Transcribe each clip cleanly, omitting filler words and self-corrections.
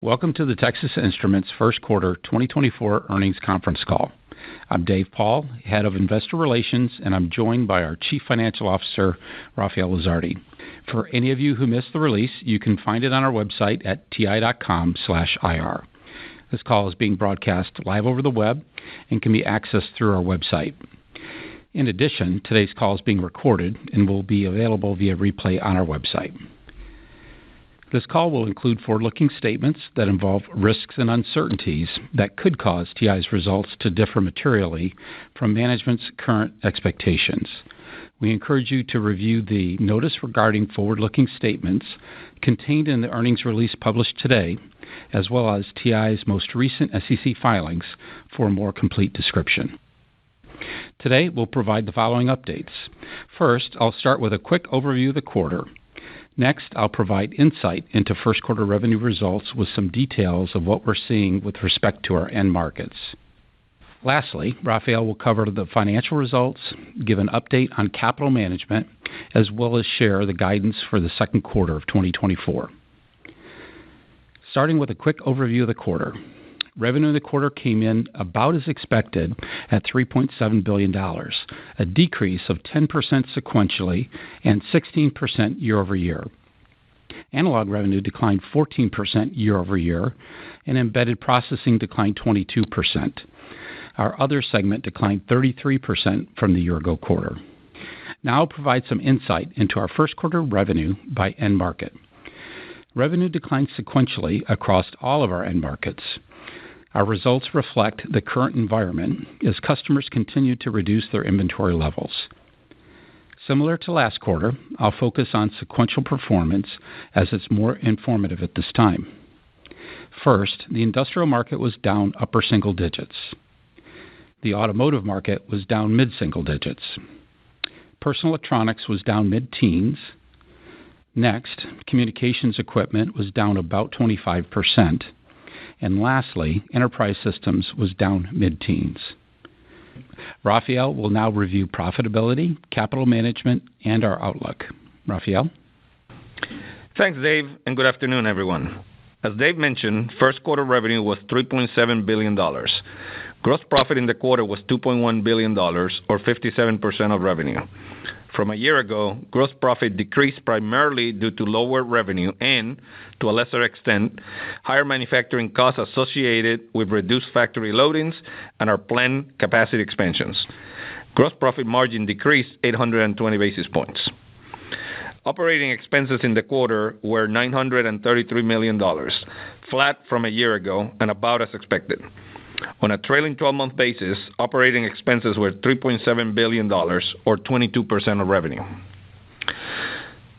Welcome to the Texas Instruments First Quarter 2024 Earnings Conference Call. I'm Dave Paul, Head of Investor Relations, and I'm joined by our Chief Financial Officer, Rafael Lizardi. For any of you who missed the release, you can find it on our website at ti.com/ir. This call is being broadcast live over the web and can be accessed through our website. In addition, today's call is being recorded and will be available via replay on our website. This call will include forward-looking statements that involve risks and uncertainties that could cause TI's results to differ materially from management's current expectations. We encourage you to review the notice regarding forward-looking statements contained in the earnings release published today, as well as TI's most recent SEC filings for a more complete description. Today, we'll provide the following updates. First, I'll start with a quick overview of the quarter. Next, I'll provide insight into first quarter revenue results with some details of what we're seeing with respect to our end markets. Lastly, Rafael will cover the financial results, give an update on capital management, as well as share the guidance for the second quarter of 2024. Starting with a quick overview of the quarter. Revenue in the quarter came in about as expected at $3.7 billion, a decrease of 10% sequentially and 16% year-over-year. Analog revenue declined 14% year-over-year, and embedded processing declined 22%. Our other segment declined 33% from the year-ago quarter. Now I'll provide some insight into our first quarter revenue by end market. Revenue declined sequentially across all of our end markets. Our results reflect the current environment as customers continue to reduce their inventory levels. Similar to last quarter, I'll focus on sequential performance as it's more informative at this time. First, the industrial market was down upper single digits. The automotive market was down mid-single digits. Personal electronics was down mid-teens. Next, communications equipment was down about 25%. And lastly, enterprise systems was down mid-teens. Rafael will now review profitability, capital management, and our outlook. Rafael? Thanks, Dave, and good afternoon, everyone. As Dave mentioned, first quarter revenue was $3.7 billion. Gross profit in the quarter was $2.1 billion, or 57% of revenue. From a year ago, gross profit decreased primarily due to lower revenue and, to a lesser extent, higher manufacturing costs associated with reduced factory loadings and our planned capacity expansions. Gross profit margin decreased 820 basis points. Operating expenses in the quarter were $933 million, flat from a year ago and about as expected. On a trailing 12-month basis, operating expenses were $3.7 billion, or 22% of revenue.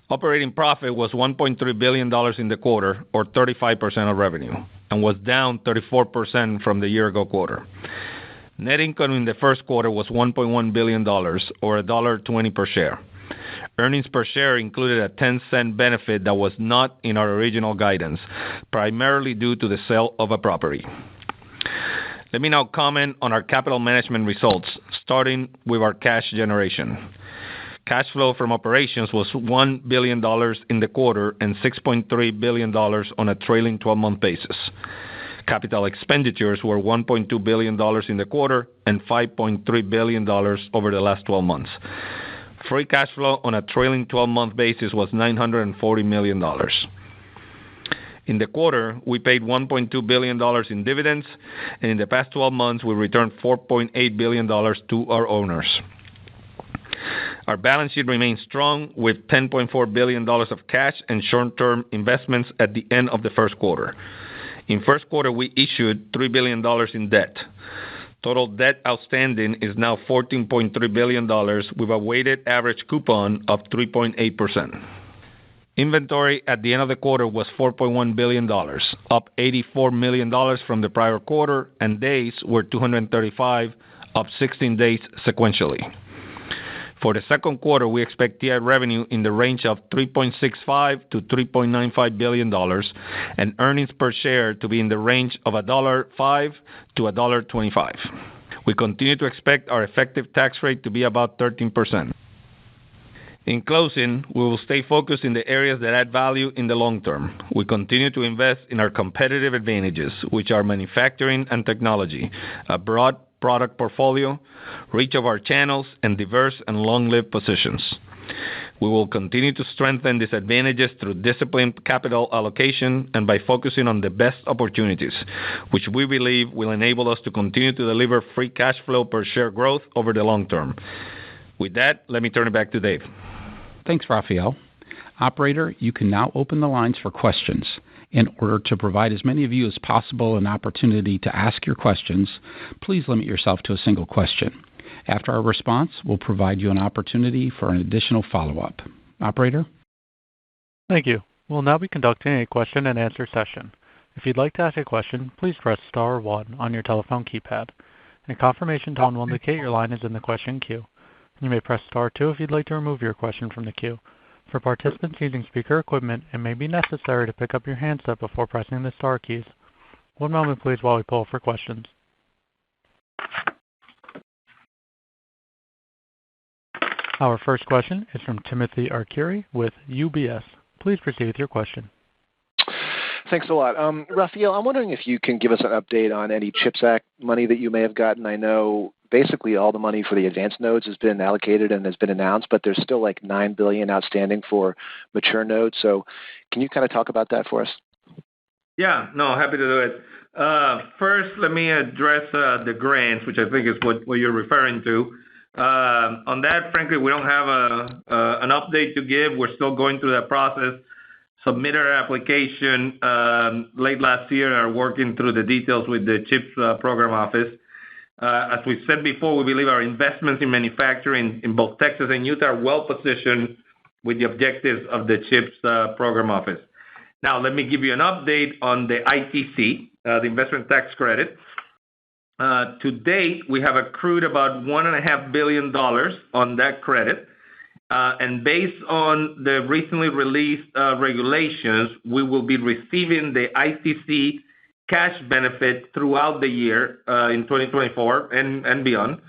Operating profit was $1.3 billion in the quarter, or 35% of revenue, and was down 34% from the year-ago quarter. Net income in the first quarter was $1.1 billion, or $1.20 per share. Earnings per share included a 10-cent benefit that was not in our original guidance, primarily due to the sale of a property. Let me now comment on our capital management results, starting with our cash generation. Cash flow from operations was $1 billion in the quarter and $6.3 billion on a trailing 12-month basis. Capital expenditures were $1.2 billion in the quarter and $5.3 billion over the last 12 months. Free cash flow on a trailing 12-month basis was $940 million. In the quarter, we paid $1.2 billion in dividends, and in the past 12 months, we returned $4.8 billion to our owners. Our balance sheet remains strong with $10.4 billion of cash and short-term investments at the end of the first quarter. In first quarter, we issued $3 billion in debt. Total debt outstanding is now $14.3 billion with a weighted average coupon of 3.8%. Inventory at the end of the quarter was $4.1 billion, up $84 million from the prior quarter, and days were 235, up 16 days sequentially. For the second quarter, we expect TI revenue in the range of $3.65 to $3.95 billion, and earnings per share to be in the range of $1.05 to $1.25. We continue to expect our effective tax rate to be about 13%. In closing, we will stay focused in the areas that add value in the long term. We continue to invest in our competitive advantages, which are manufacturing and technology, a broad product portfolio, reach of our channels, and diverse and long-lived positions. We will continue to strengthen these advantages through disciplined capital allocation and by focusing on the best opportunities, which we believe will enable us to continue to deliver free cash flow per share growth over the long term. With that, let me turn it back to Dave. Thanks, Rafael. Operator, you can now open the lines for questions. In order to provide as many of you as possible an opportunity to ask your questions, please limit yourself to a single question. After our response, we'll provide you an opportunity for an additional follow-up. Operator? Thank you. We'll now be conducting a question-and-answer session. If you'd like to ask a question, please press star one on your telephone keypad. A confirmation tone will indicate your line is in the question queue. You may press star two if you'd like to remove your question from the queue. For participants using speaker equipment, it may be necessary to pick up your handset before pressing the star keys. One moment, please, while we poll for questions. Our first question is from Timothy Arcuri with UBS. Please proceed with your question. Thanks a lot. Rafael, I'm wondering if you can give us an update on any CHIPS Act money that you may have gotten. I know basically all the money for the advanced nodes has been allocated and has been announced, but there's still like $9 billion outstanding for mature nodes. So can you kind of talk about that for us? Yeah, no, happy to do it. First, let me address the grants, which I think is what you're referring to. On that, frankly, we don't have an update to give. We're still going through that process. Submitted our application late last year and are working through the details with the CHIPS program office. As we said before, we believe our investments in manufacturing in both Texas and Utah are well positioned with the objectives of the CHIPS program office. Now, let me give you an update on the ITC, the investment tax credit. To date, we have accrued about $1.5 billion on that credit. And based on the recently released regulations, we will be receiving the ITC cash benefit throughout the year in 2024 and beyond.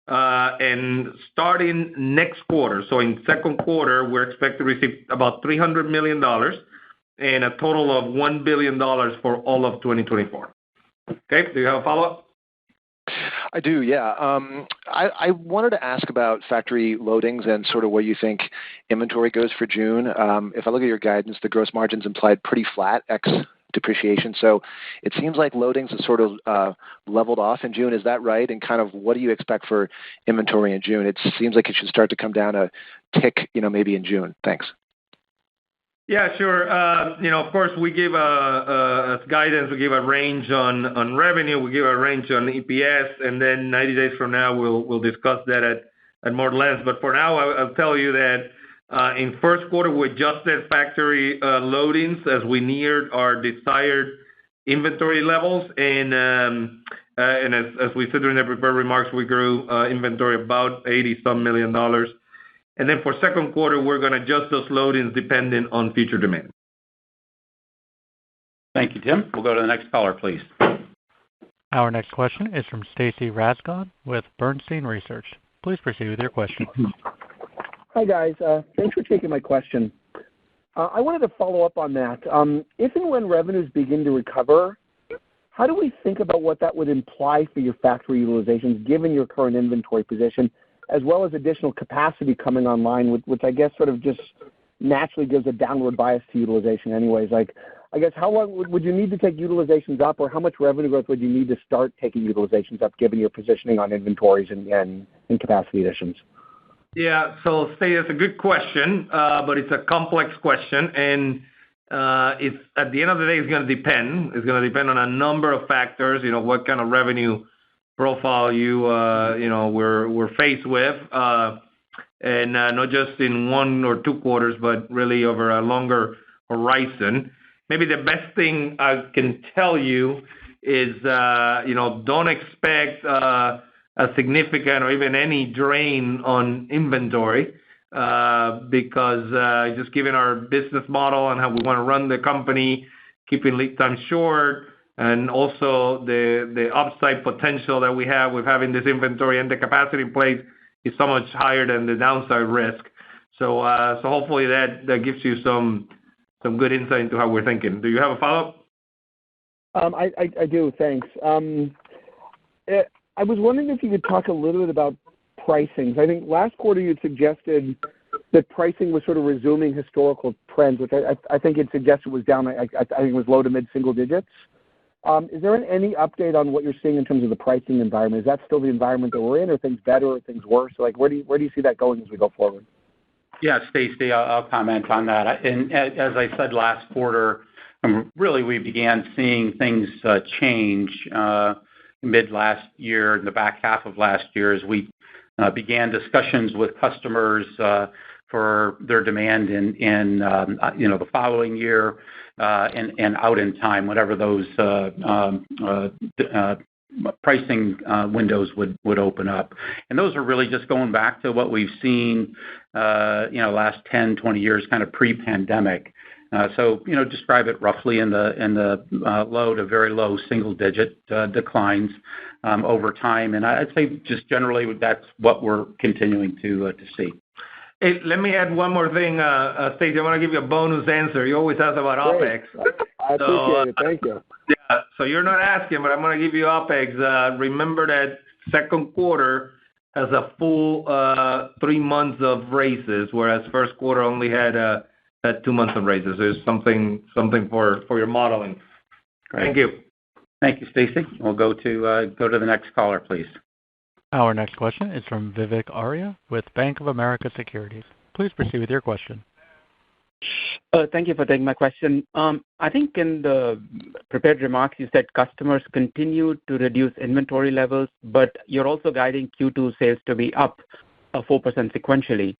And starting next quarter, so in second quarter, we're expected to receive about $300 million and a total of $1 billion for all of 2024. Okay, do you have a follow-up? I do, yeah. I wanted to ask about factory loadings and sort of where you think inventory goes for June. If I look at your guidance, the gross margins implied pretty flat ex depreciation. So it seems like loadings have sort of leveled off in June. Is that right? And kind of what do you expect for inventory in June? It seems like it should start to come down a tick, maybe in June. Thanks. Yeah, sure. Of course, we give as guidance, we give a range on revenue, we give a range on EPS, and then 90 days from now, we'll discuss that at more length. But for now, I'll tell you that in first quarter, we adjusted factory loadings as we neared our desired inventory levels. And as we said during the prepared remarks, we grew inventory about $80-some million. And then for second quarter, we're going to adjust those loadings depending on future demand. Thank you, Tim. We'll go to the next caller, please. Our next question is from Stacy Rasgon with Bernstein Research. Please proceed with your question. Hi, guys. Thanks for taking my question. I wanted to follow up on that. If and when revenues begin to recover, how do we think about what that would imply for your factory utilizations, given your current inventory position, as well as additional capacity coming online, which I guess sort of just naturally gives a downward bias to utilization anyways? Like, I guess how long would you need to take utilizations up, or how much revenue growth would you need to start taking utilizations up, given your positioning on inventories and capacity additions? Yeah, so Steve, that's a good question, but it's a complex question, and it's at the end of the day, it's going to depend. It's going to depend on a number of factors. What kind of revenue profile we're faced with, and not just in 1 or 2 quarters, but really over a longer horizon. Maybe the best thing I can tell you is, don't expect a significant or even any drain on inventory, because just given our business model and how we want to run the company, keeping lead time short, and also the upside potential that we have with having this inventory and the capacity in place is so much higher than the downside risk. So hopefully that gives you some good insight into how we're thinking. Do you have a follow-up? I do. Thanks. I was wondering if you could talk a little bit about pricing. I think last quarter you suggested that pricing was sort of resuming historical trends, which I think it suggested was down. I think it was low to mid single digits. Is there any update on what you're seeing in terms of the pricing environment? Is that still the environment that we're in? Are things better or things worse? Like where do you see that going as we go forward? Yeah, Stacy, I'll comment on that. And as I said last quarter, really we began seeing things change mid last year, in the back half of last year, as we began discussions with customers for their demand in the following year and out in time, whatever those pricing windows would open up. And those are really just going back to what we've seen last 10, 20 years, kind of pre-pandemic. So describe it roughly in the low to very low single digit declines over time. And I'd say just generally that's what we're continuing to see. Hey, let me add one more thing, Stacey. I want to give you a bonus answer. You always ask about OpEx. I appreciate it. Thank you. Yeah, so you're not asking, but I'm going to give you OpEx. Remember that second quarter has a full 3 months of raises, whereas first quarter only had 2 months of raises. There's something for your modeling. Great. Thank you. Thank you, Stacy. We'll go to the next caller, please. Our next question is from Vivek Arya with Bank of America Securities. Please proceed with your question. Thank you for taking my question. I think in the prepared remarks, you said customers continue to reduce inventory levels, but you're also guiding Q2 sales to be up 4% sequentially.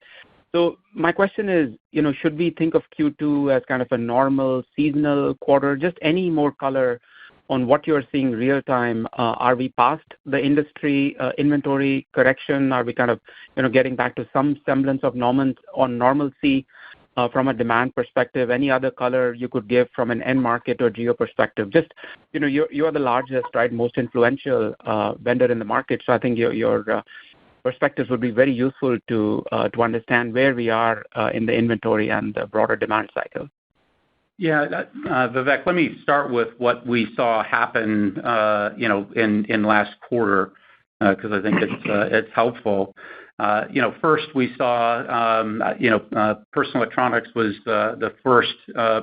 So my question is, should we think of Q2 as kind of a normal seasonal quarter? Just any more color on what you're seeing real time. Are we past the industry inventory correction? Are we kind of getting back to some semblance of normalcy from a demand perspective? Any other color you could give from an end market or geo perspective? Just you are the largest, right, most influential vendor in the market. So I think your perspectives would be very useful to understand where we are in the inventory and the broader demand cycle. Yeah, Vivek, let me start with what we saw happen, in last quarter, because I think it's helpful. First we saw, personal electronics was the first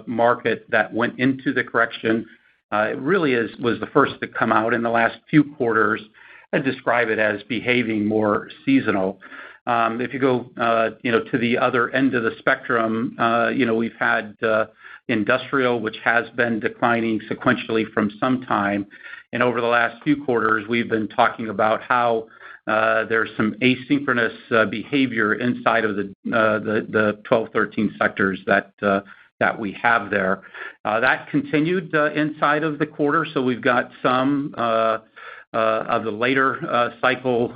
market that went into the correction. It really was the first to come out in the last few quarters. I'd describe it as behaving more seasonal. If you go, to the other end of the spectrum, we've had industrial, which has been declining sequentially from some time. And over the last few quarters, we've been talking about how there's some asynchronous behavior inside of the 12, 13 sectors that we have there. That continued inside of the quarter, so we've got some of the later cycle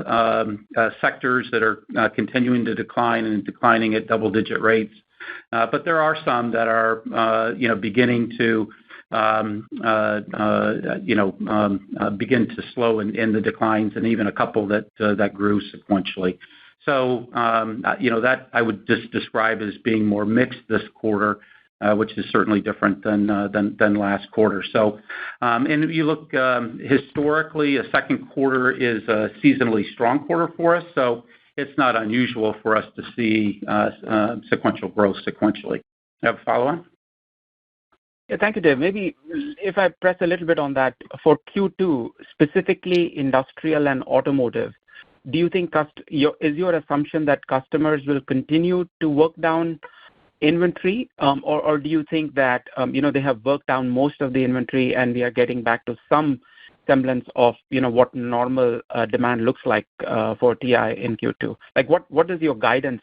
sectors that are continuing to decline and declining at double-digit rates. But there are some that are, beginning to, begin to slow in the declines, and even a couple that grew sequentially. So, that I would just describe as being more mixed this quarter, which is certainly different than last quarter. So, and if you look historically, a second quarter is a seasonally strong quarter for us, so it's not unusual for us to see sequential growth sequentially. You have a follow-on? Yeah, thank you, Dave. Maybe if I press a little bit on that, for Q2, specifically industrial and automotive, do you think is your assumption that customers will continue to work down inventory, or do you think that they have worked down most of the inventory and we are getting back to some semblance of what normal demand looks like for TI in Q2? Like what does your guidance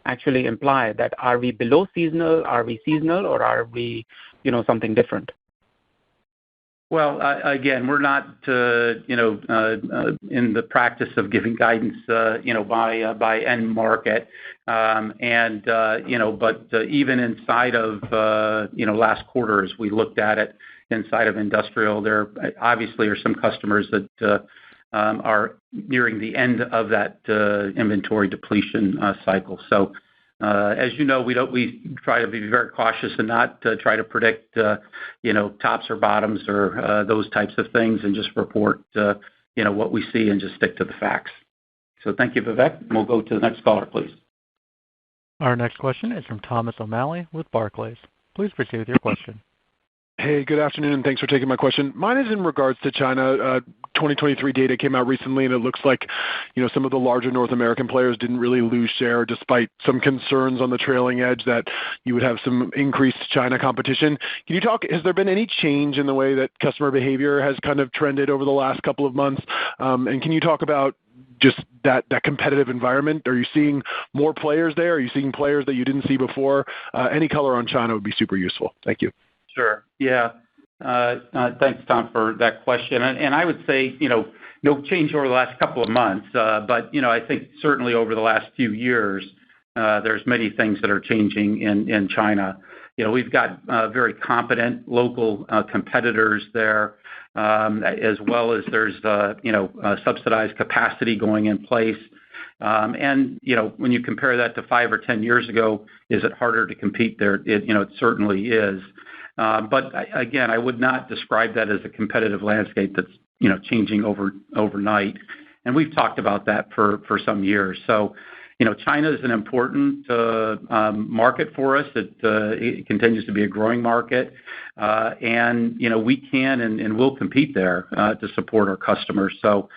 actually imply? That are we below seasonal, are we seasonal, or are we something different? Well, again, we're not in the practice of giving guidance by end market, but even inside of last quarter, as we looked at it inside of industrial, there obviously are some customers that are nearing the end of that inventory depletion cycle. So As you know, we try to be very cautious and not try to predict, tops or bottoms or those types of things, and just report, what we see and just stick to the facts. So thank you, Vivek. We'll go to the next caller, please. Our next question is from Thomas O'Malley with Barclays. Please proceed with your question. Hey, good afternoon, and thanks for taking my question. Mine is in regards to China. 2023 data came out recently, and it looks like, some of the larger North American players didn't really lose share, despite some concerns on the trailing edge that you would have some increased China competition. Can you talk? Has there been any change in the way that customer behavior has kind of trended over the last couple of months? And can you talk about just that competitive environment? Are you seeing more players there? Are you seeing players that you didn't see before? Any color on China would be super useful. Thank you. Sure. Yeah. Thanks, Tom, for that question. And I would say, no change over the last couple of months. But, I think certainly over the last few years, there's many things that are changing in China. We've got very competent local competitors there, as well as there's, subsidized capacity going in place. And, when you compare that to 5 or 10 years ago, is it harder to compete there? It certainly is. But again, I would not describe that as a competitive landscape that's, changing overnight. And we've talked about that for some years. So, China is an important market for us. It continues to be a growing market. And, we can and will compete there to support our customers. So,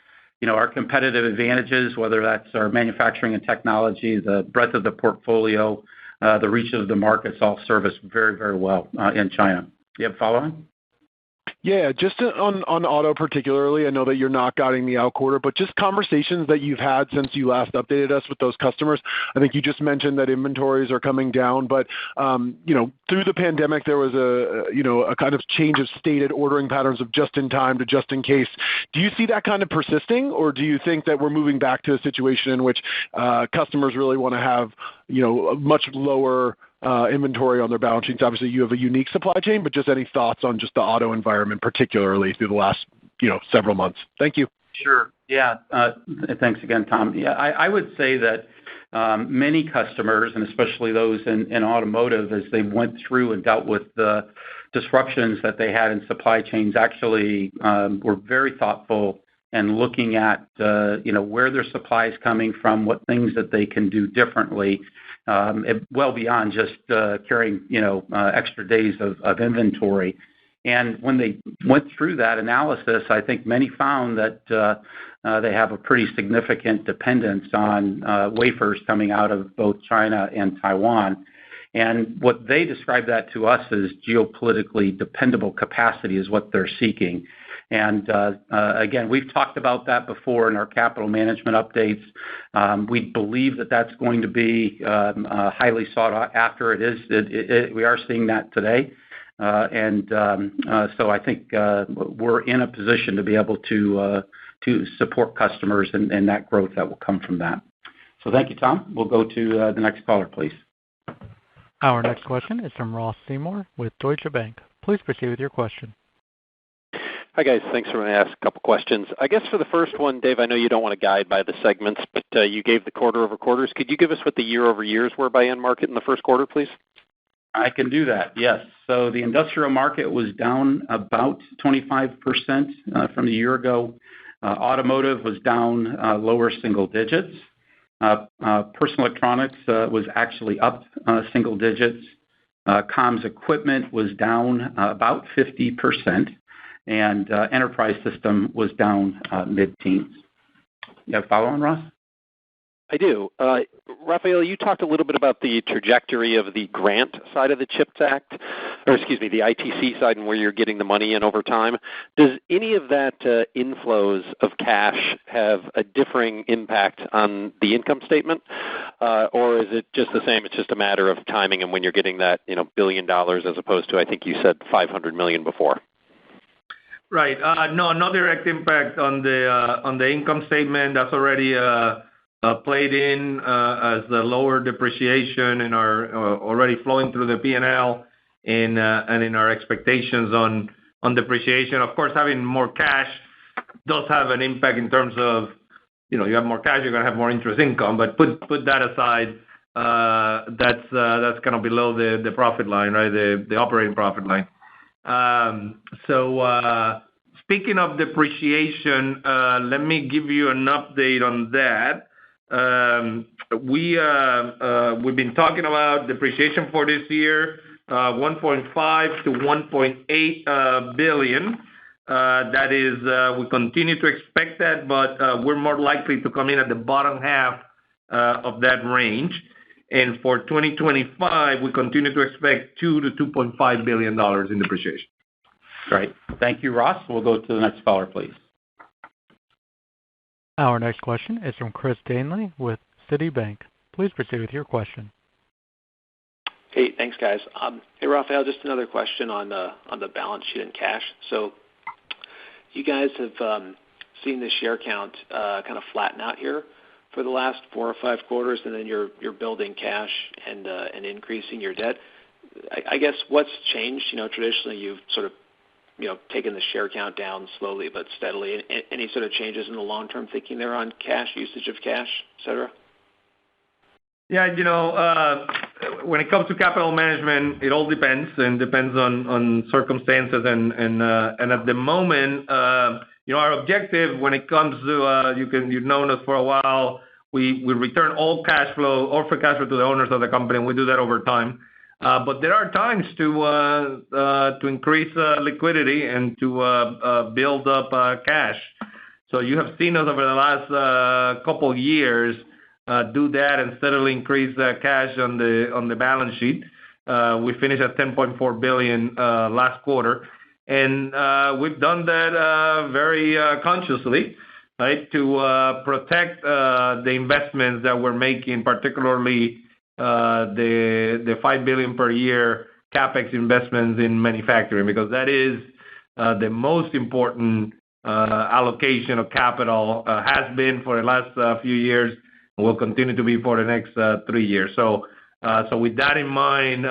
our competitive advantages, whether that's our manufacturing and technology, the breadth of the portfolio, the reach of the markets, all serve us very, very well in China. Do you have a follow-on? Yeah, just on auto particularly, I know that you're not guiding the out quarter, but just conversations that you've had since you last updated us with those customers. I think you just mentioned that inventories are coming down, but through the pandemic, there was a kind of change of stated ordering patterns of just in time to just in case. Do you see that kind of persisting, or do you think that we're moving back to a situation in which customers really want to have a much lower inventory on their balance sheets? Obviously, you have a unique supply chain, but just any thoughts on just the auto environment, particularly through the last, several months? Thank you. Sure. Yeah. Thanks again, Tom. Yeah, I would say that many customers, and especially those in automotive, as they went through and dealt with the disruptions that they had in supply chains, actually were very thoughtful and looking at, where their supply is coming from, what things that they can do differently, well beyond just carrying, extra days of inventory. And when they went through that analysis, I think many found that they have a pretty significant dependence on wafers coming out of both China and Taiwan. And what they describe that to us as geopolitically dependable capacity is what they're seeking. And again, we've talked about that before in our capital management updates. We believe that that's going to be highly sought after. It is. We are seeing that today. So I think we're in a position to be able to support customers and that growth that will come from that. So thank you, Tom. We'll go to the next caller, please. Our next question is from Ross Seymore with Deutsche Bank. Please proceed with your question. Hi, guys. Thanks for letting me ask a couple questions. I guess for the first one, Dave, I know you don't want to guide by the segments, but you gave the quarter-over-quarters. Could you give us what the year-over-years were by end market in the first quarter, please? I can do that, yes. So the industrial market was down about 25% from a year ago. Automotive was down lower single digits. Personal electronics was actually up single digits. Comms equipment was down about 50%. And enterprise system was down mid-teens. You have a follow-on, Ross? I do. Rafael, you talked a little bit about the trajectory of the grant side of the CHIPS Act, or excuse me, the ITC side and where you're getting the money in over time. Does any of that inflows of cash have a differing impact on the income statement? Or is it just the same, it's just a matter of timing and when you're getting that $1 billion as opposed to, I think you said $500 million before? Right. No direct impact on the income statement. That's already played in as the lower depreciation in our already flowing through the P&L and in our expectations on depreciation. Of course, having more cash does have an impact in terms of, you have more cash, you're going to have more interest income. But put that aside, that's kind of below the profit line, right? The operating profit line. Speaking of depreciation, let me give you an update on that. We've been talking about depreciation for this year, $1.5 to $1.8 billion. That is, we continue to expect that, but we're more likely to come in at the bottom half of that range. And for 2025, we continue to expect $2 to $2.5 billion in depreciation. Great. Thank you, Ross. We'll go to the next caller, please. Our next question is from Chris Danely with Citibank. Please proceed with your question. Hey, thanks, guys. Hey, Rafael, just another question on the balance sheet and cash. So you guys have seen the share count kind of flatten out here for the last 4 or 5 quarters, and then you're building cash and increasing your debt. I guess what's changed? Traditionally you've sort of taken the share count down slowly but steadily. Any sort of changes in the long-term thinking there on cash, usage of cash, et cetera? Yeah, when it comes to capital management, it all depends on circumstances and at the moment, our objective when it comes to you've known us for a while, we return all free cash flow to the owners of the company, and we do that over time. But there are times to increase liquidity and to build up cash. So you have seen us over the last couple of years do that and steadily increase cash on the balance sheet. We finished at $10.4 billion last quarter, and we've done that very consciously, right, to protect the investments that we're making, particularly the $5 billion per year capex investments in manufacturing, because that is the most important allocation of capital, has been for the last few years, and will continue to be for the next 3 years. So with that in mind,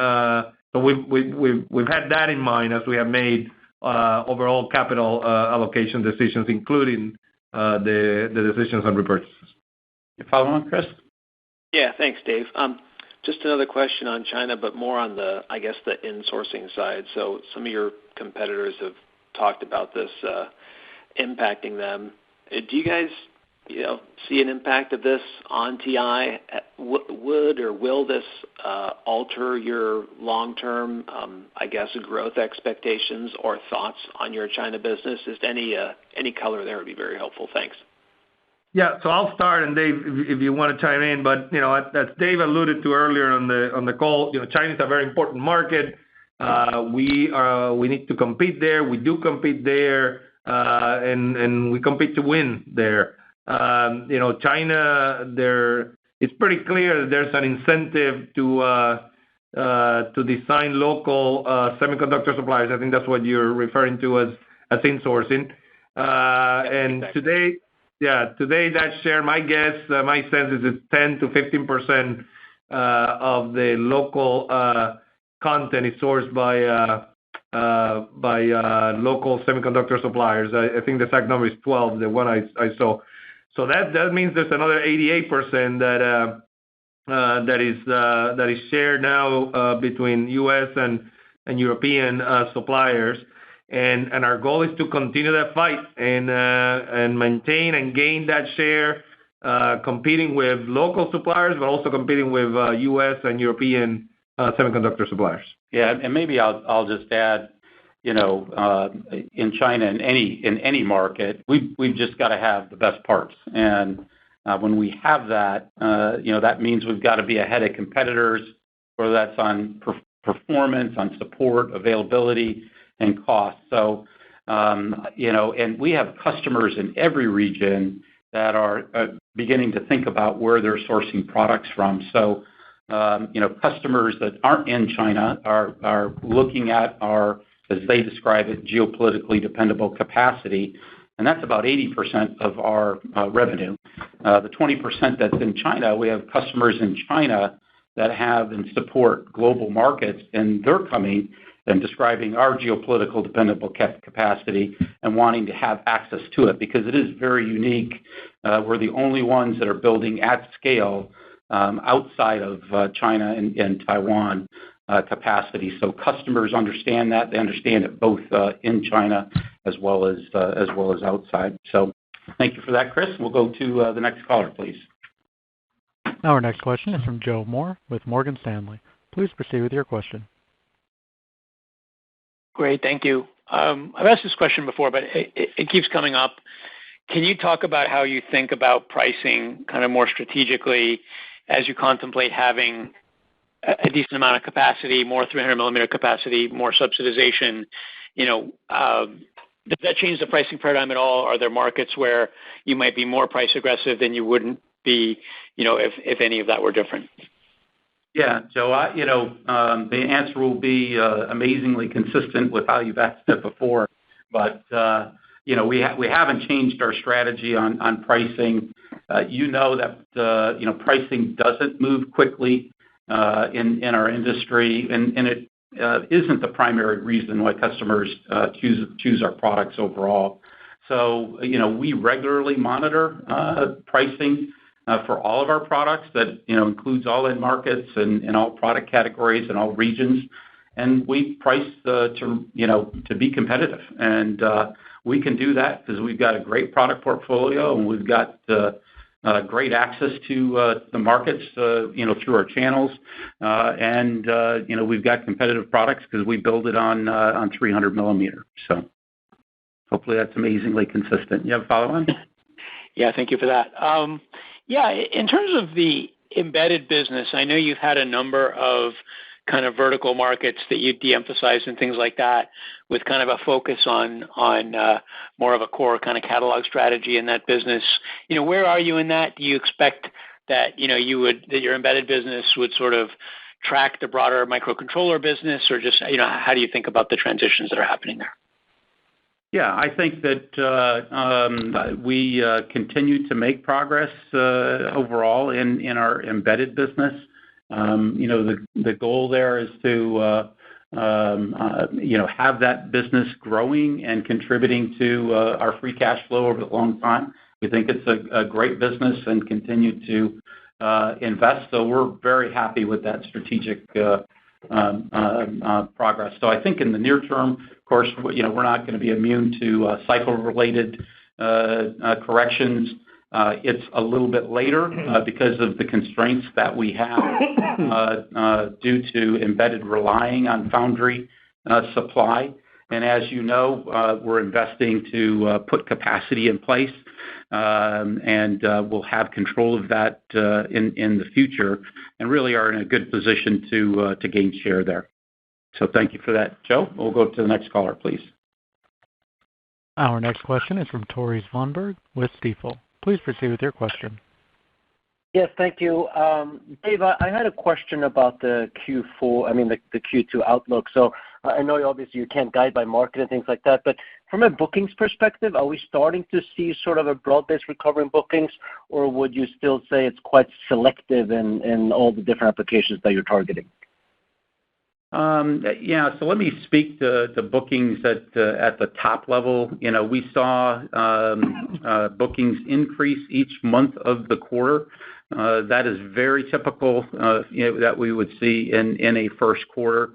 we've had that in mind as we have made overall capital allocation decisions, including the decisions on repurchases. You follow on, Chris? Yeah, thanks, Dave. Just another question on China, but more on the insourcing side. So some of your competitors have talked about this impacting them. Do you guys, see an impact of this on TI? Would or will this alter your long-term, growth expectations or thoughts on your China business? Just any color there would be very helpful. Thanks. Yeah, so I'll start, and Dave, if you want to chime in, but as Dave alluded to earlier on the call, China is a very important market. We need to compete there. We do compete there, and we compete to win there. China, it's pretty clear that there's an incentive to design local semiconductor suppliers. I think that's what you're referring to as insourcing. And today that share, my guess, my sense is it's 10 to 15% of the local content is sourced by local semiconductor suppliers. I think the exact number is 12, the one I saw. So that means there's another 88% that is shared now between U.S. and European suppliers. And our goal is to continue that fight and maintain and gain that share, competing with local suppliers, but also competing with U.S. and European semiconductor suppliers. Yeah, and maybe I'll just add, in China, in any market, we've just got to have the best parts. And when we have that, that means we've got to be ahead of competitors, whether that's on performance, on support, availability, and cost. So, and we have customers in every region that are beginning to think about where they're sourcing products from. So, customers that aren't in China are looking at our, as they describe it, geopolitically dependable capacity, and that's about 80% of our revenue. The 20% that's in China, we have customers in China that have and support global markets, and they're coming and describing our geopolitical dependable capacity and wanting to have access to it because it is very unique. We're the only ones that are building at scale outside of China and Taiwan capacity. So customers understand that. They understand it both in China as well as outside. So thank you for that, Chris. We'll go to the next caller, please. Our next question is from Joe Moore with Morgan Stanley. Please proceed with your question. Great, thank you. I've asked this question before, but it keeps coming up. Can you talk about how you think about pricing kind of more strategically as you contemplate having a decent amount of capacity, more 300 millimeter capacity, more subsidization? Does that change the pricing paradigm at all? Are there markets where you might be more price aggressive than you wouldn't be, if any of that were different? Yeah, Joe, the answer will be amazingly consistent with how you've asked it before. But, we haven't changed our strategy on pricing. That, pricing doesn't move quickly in our industry, and it isn't the primary reason why customers choose our products overall. So, we regularly monitor pricing for all of our products. That includes all end markets and all product categories and all regions, and we price to be competitive. And we can do that because we've got a great product portfolio, and we've got great access to the markets through our channels, and we've got competitive products because we build it on 300 millimeter. So hopefully that's amazingly consistent. You have a follow-on? Yeah, thank you for that. In terms of the embedded business, I know you've had a number of kind of vertical markets that you de-emphasize and things like that, with kind of a focus on more of a core kind of catalog strategy in that business. Where are you in that? Do you expect that that your embedded business would sort of track the broader microcontroller business, or just how do you think about the transitions that are happening there? Yeah, I think that we continue to make progress overall in our embedded business. The goal there is to have that business growing and contributing to our free cash flow over the long time. We think it's a great business and continue to invest. So we're very happy with that strategic progress. So I think in the near term, of course, we're not going to be immune to cycle-related corrections. It's a little bit later because of the constraints that we have due to embedded relying on foundry supply. And as you know, we're investing to put capacity in place, and we'll have control of that in the future, and really are in a good position to gain share there. So thank you for that, Joe. We'll go to the next caller, please. Our next question is from Tore Svanberg with Stifel. Please proceed with your question. Yes, thank you. Dave, I had a question about the Q2 outlook. So I know obviously you can't guide by market and things like that, but from a bookings perspective, are we starting to see sort of a broad-based recovery in bookings, or would you still say it's quite selective in all the different applications that you're targeting? So let me speak to bookings at the top level. We saw bookings increase each month of the quarter. That is very typical that we would see in a first quarter.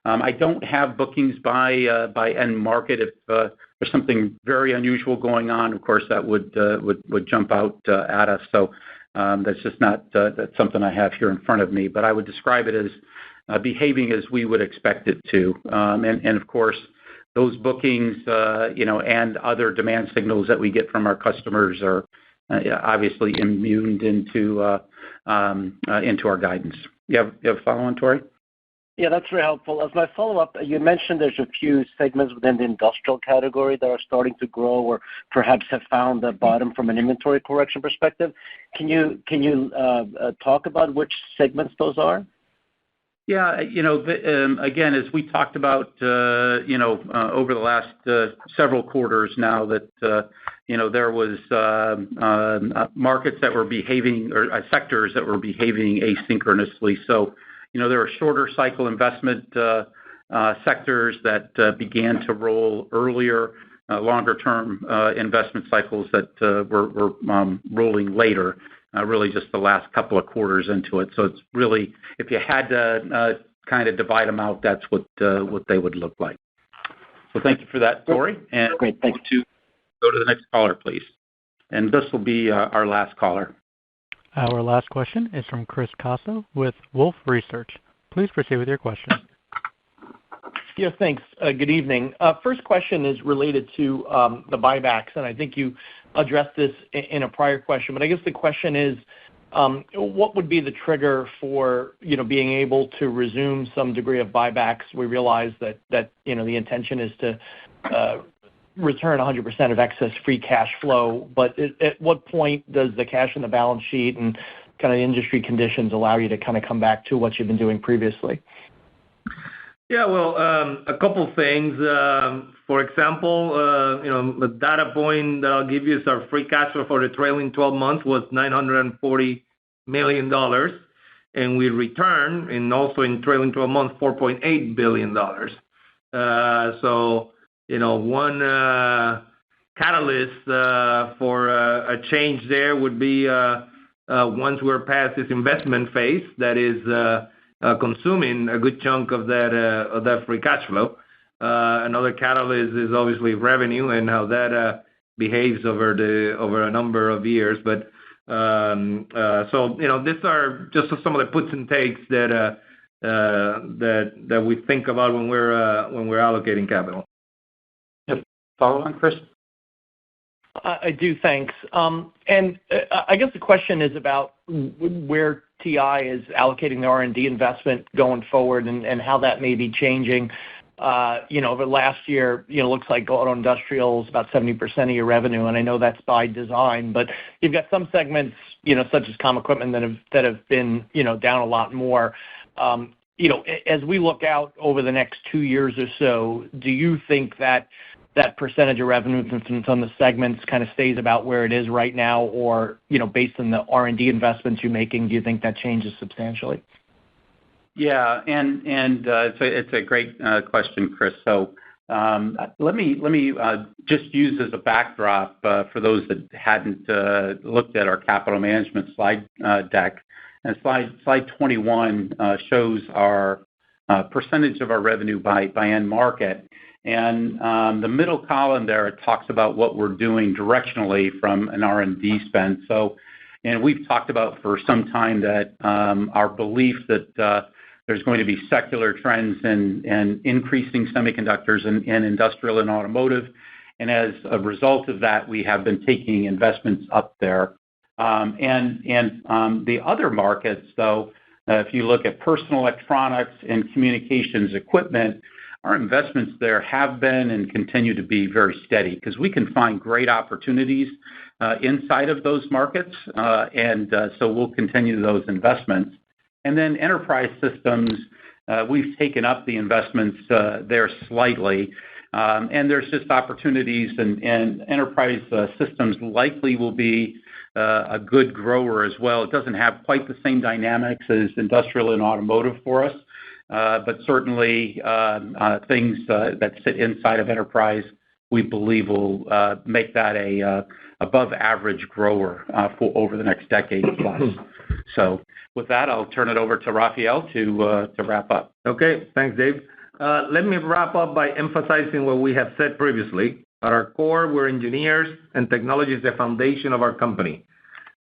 I don't have bookings by end market. If there's something very unusual going on, of course, that would jump out at us. So that's just not that's something I have here in front of me. But I would describe it as behaving as we would expect it to. And of course, those bookings, and other demand signals that we get from our customers are obviously immune into our guidance. You have a follow-on, Tori? Yeah, that's very helpful. As my follow-up, you mentioned there's a few segments within the industrial category that are starting to grow or perhaps have found the bottom from an inventory correction perspective. Can you talk about which segments those are? Yeah, again, as we talked about, over the last several quarters now, that there was markets that were behaving, or sectors that were behaving asynchronously. So, there were shorter cycle investment sectors that began to roll earlier, longer term investment cycles that were rolling later. really just the last couple of quarters into it. So it's really, if you had to kind of divide them out, that's what they would look like. So thank you for that, Tori. And great, thank you. Go to the next caller, please. And this will be our last caller. Our last question is from Chris Caso with Wolfe Research. Please proceed with your question. Yes, thanks. Good evening. First question is related to the buybacks, and I think you addressed this in a prior question. But I guess the question is, what would be the trigger for being able to resume some degree of buybacks? We realize that the intention is to return 100% of excess free cash flow. But at what point does the cash in the balance sheet and kind of industry conditions allow you to kind of come back to what you've been doing previously? Yeah, well, a couple things. For example, the data point that I'll give you is our free cash flow for the trailing 12 months was $940 million, and we returned, and also in trailing 12 months, $4.8 billion. So, one catalyst for a change there would be once we're past this investment phase that is consuming a good chunk of that free cash flow. Another catalyst is obviously revenue and how that behaves over a number of years. But so these are just some of the puts and takes that we think about when we're allocating capital. Yep. Follow on, Chris. I do, thanks. And I guess the question is about where TI is allocating the R&D investment going forward and how that may be changing. Over the last year, looks like auto industrial is about 70% of your revenue, and I know that's by design. But you've got some segments, such as comm equipment that have been, down a lot more. As we look out over the next 2 years or so, do you think that percentage of revenue from the segments kind of stays about where it is right now, or based on the R&D investments you're making, do you think that changes substantially? Yeah, and it's a great question, Chris. So let me just use as a backdrop for those that hadn't looked at our capital management slide deck. And slide 21 shows our percentage of our revenue by end market. And the middle column there, it talks about what we're doing directionally from an R&D spend. So, and we've talked about for some time that our belief that there's going to be secular trends and increasing semiconductors in industrial and automotive. And as a result of that, we have been taking investments up there. And the other markets, though, if you look at personal electronics and communications equipment, our investments there have been and continue to be very steady because we can find great opportunities inside of those markets, and so we'll continue those investments. And then enterprise systems, we've taken up the investments there slightly, and there's just opportunities, and enterprise systems likely will be a good grower as well. It doesn't have quite the same dynamics as industrial and automotive for us, but certainly things that sit inside of enterprise, we believe will make that a above average grower for over the next decade plus. So with that, I'll turn it over to Rafael to wrap up. Okay, thanks, Dave. Let me wrap up by emphasizing what we have said previously. At our core, we're engineers, and technology is the foundation of our company.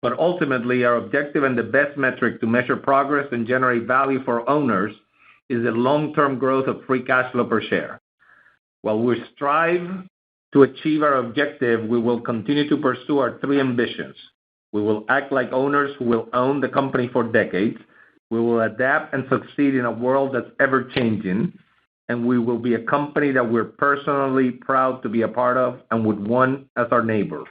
But ultimately, our objective and the best metric to measure progress and generate value for owners is the long-term growth of free cash flow per share. While we strive to achieve our objective, we will continue to pursue our 3 ambitions. We will act like owners who will own the company for decades. We will adapt and succeed in a world that's ever-changing. And we will be a company that we're personally proud to be a part of and would want as our neighbor.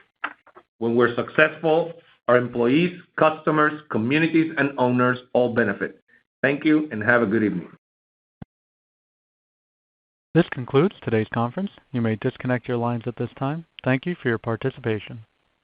When we're successful, our employees, customers, communities, and owners all benefit. Thank you, and have a good evening. This concludes today's conference. You may disconnect your lines at this time. Thank you for your participation.